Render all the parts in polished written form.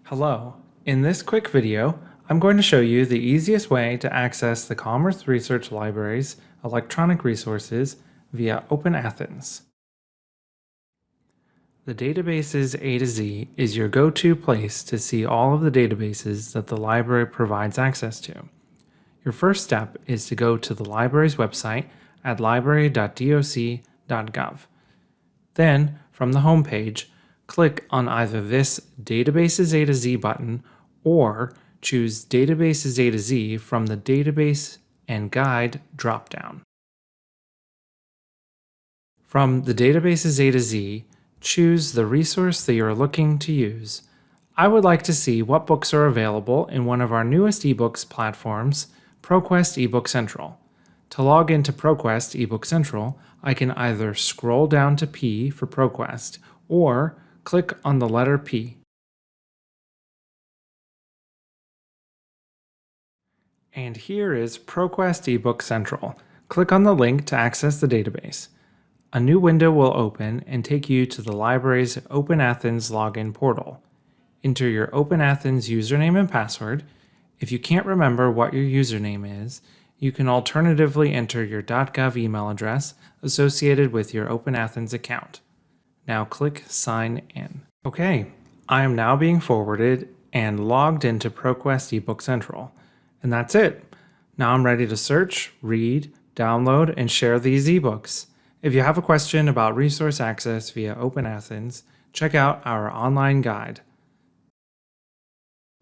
Hello. In this quick video, I'm going to show you the easiest way to access the Commerce Research Library's electronic resources via OpenAthens. The Databases A to Z is your go-to place to see all of the databases that the library provides access to. Your first step is to go to the library's website at library.doc.gov. Then, from the home page, click on either this Databases A to Z button or choose Databases A to Z from the Database and Guide dropdown. From the Databases A to Z, choose the resource that you are looking to use. I would like to see what books are available in one of our newest ebooks platforms, ProQuest eBook Central. To log into ProQuest eBook Central, I can either scroll down to P for ProQuest or click on the letter P. And here is ProQuest eBook Central. Click on the link to access the database. A new window will open and take you to the library's OpenAthens login portal. Enter your OpenAthens username and password. If you can't remember what your username is, you can alternatively enter your .gov email address associated with your OpenAthens account. Now click Sign In. Okay, I am now being forwarded and logged into ProQuest eBook Central. And that's it. Now I'm ready to search, read, download, and share these ebooks. If you have a question about resource access via OpenAthens, check out our online guide.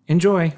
Enjoy!